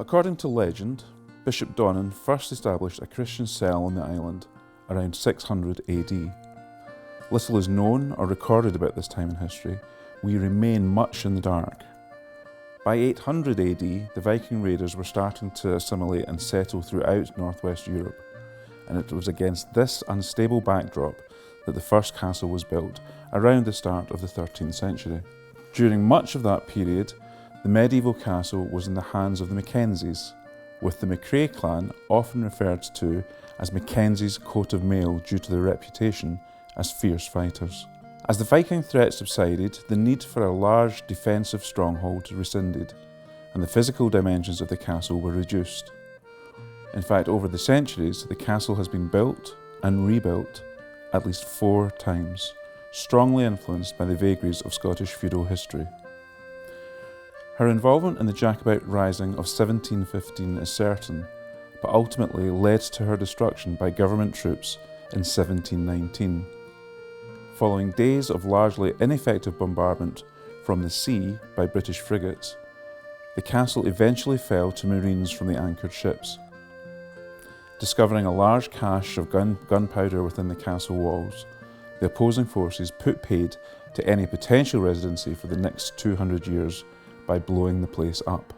According to legend, Bishop Donan first established a Christian cell on the island around 600 AD. Little is known or recorded about this time in history. We remain much in the dark. By 800 AD, the Viking raiders were starting to assimilate and settle throughout northwest Europe, and it was against this unstable backdrop that the first castle was built around the start of the 13th century. During much of that period, the medieval castle was in the hands of the Mackenzies, with the MacRae clan often referred to as Mackenzie's coat of mail due to their reputation as fierce fighters. As the Viking threat subsided, the need for a large defensive stronghold rescinded, and the physical dimensions of the castle were reduced. In fact, over the centuries, the castle has been built and rebuilt at least 4 times, strongly influenced by the vagaries of Scottish feudal history. Her involvement in the Jacobite Rising of 1715 is certain, but ultimately led to her destruction by government troops in 1719. Following days of largely ineffective bombardment from the sea by British frigates, the castle eventually fell to Marines from the anchored ships. Discovering a large cache of gunpowder within the castle walls, the opposing forces put paid to any potential residency for the next 200 years by blowing the place up.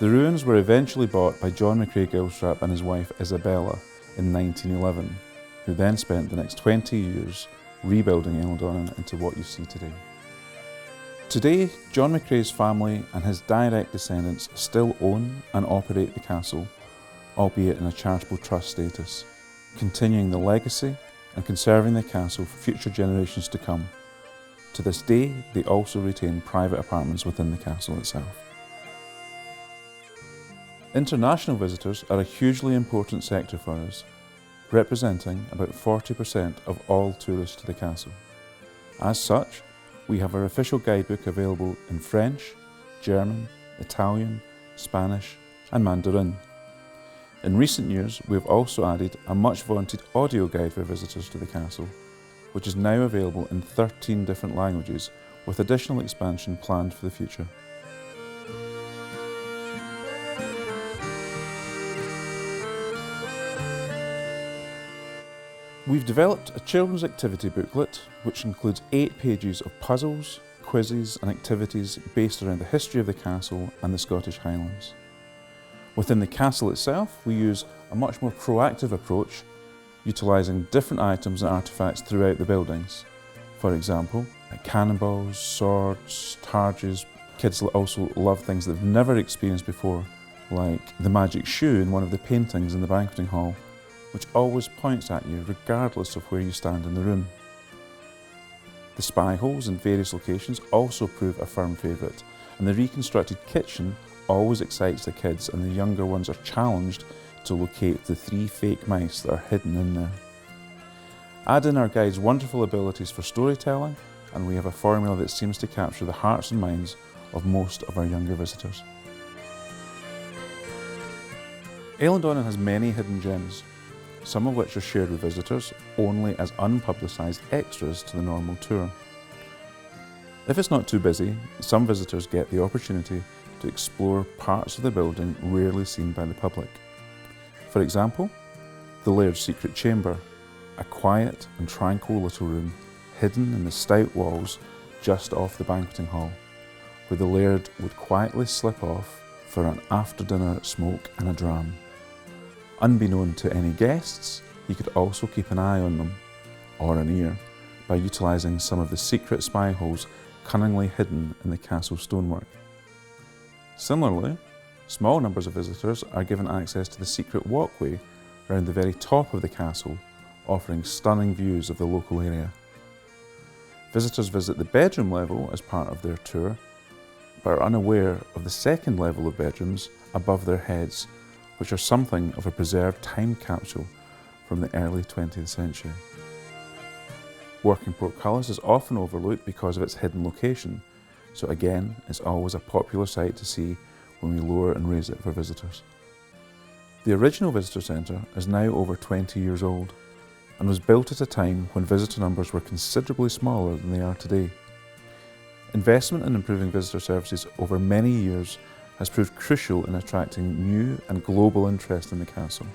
The ruins were eventually bought by John MacRae Gilstrap and his wife Isabella in 1911, who then spent the next 20 years rebuilding Eilean Donan into what you see today. Today, John MacRae's family and his direct descendants still own and operate the castle, albeit in a charitable trust status, continuing the legacy and conserving the castle for future generations to come. To this day, they also retain private apartments within the castle itself. International visitors are a hugely important sector for us, representing about 40% of all tourists to the castle. As such, we have our official guidebook available in French, German, Italian, Spanish and Mandarin. In recent years, we have also added a much vaunted audio guide for visitors to the castle, which is now available in 13 different languages, with additional expansion planned for the future. We've developed a children's activity booklet which includes 8 pages of puzzles, quizzes and activities based around the history of the castle and the Scottish Highlands. Within the castle itself, we use a much more proactive approach, utilising different items and artefacts throughout the buildings. For example, cannonballs, swords, targes. Kids also love things they've never experienced before, like the magic shoe in one of the paintings in the banqueting hall, which always points at you regardless of where you stand in the room. The spy holes in various locations also prove a firm favourite, and the reconstructed kitchen always excites the kids, and the younger ones are challenged to locate the 3 fake mice that are hidden in there. Add in our guide's wonderful abilities for storytelling, and we have a formula that seems to capture the hearts and minds of most of our younger visitors. Eilean Donan has many hidden gems, some of which are shared with visitors only as unpublicised extras to the normal tour. If it's not too busy, some visitors get the opportunity to explore parts of the building rarely seen by the public. For example, the Laird's secret chamber, a quiet and tranquil little room hidden in the stout walls just off the banqueting hall, where the Laird would quietly slip off for an after-dinner smoke and a dram. Unbeknown to any guests, he could also keep an eye on them, or an ear, by utilising some of the secret spy holes cunningly hidden in the castle stonework. Similarly, small numbers of visitors are given access to the secret walkway around the very top of the castle, offering stunning views of the local area. Visitors visit the bedroom level as part of their tour, but are unaware of the second level of bedrooms above their heads, which are something of a preserved time capsule from the early 20th century. Working portcullis is often overlooked because of its hidden location, so again, it's always a popular sight to see when we lower and raise it for visitors. The original visitor centre is now over 20 years old and was built at a time when visitor numbers were considerably smaller than they are today. Investment in improving visitor services over many years has proved crucial in attracting new and global interest in the castle.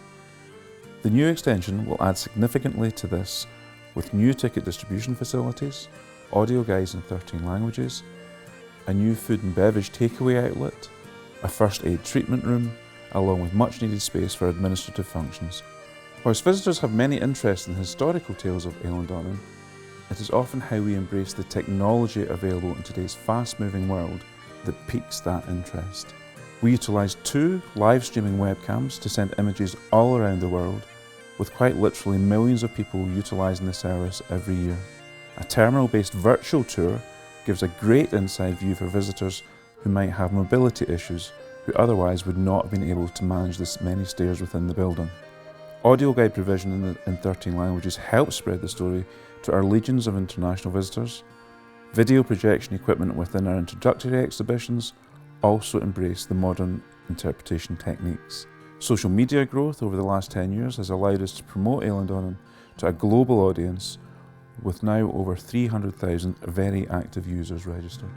The new extension will add significantly to this with new ticket distribution facilities, audio guides in 13 languages, a new food and beverage takeaway outlet, a first aid treatment room, along with much needed space for administrative functions. Whilst visitors have many interests in the historical tales of Eilean Donan, it is often how we embrace the technology available in today's fast-moving world that piques that interest. We utilise 2 live streaming webcams to send images all around the world, with quite literally millions of people utilising the service every year. A terminal-based virtual tour gives a great inside view for visitors who might have mobility issues, who otherwise would not have been able to manage the many stairs within the building. Audio guide provision in 13 languages helps spread the story to our legions of international visitors. Video projection equipment within our introductory exhibitions also embrace the modern interpretation techniques. Social media growth over the last 10 years has allowed us to promote Eilean Donan to a global audience, with now over 300,000 very active users registered.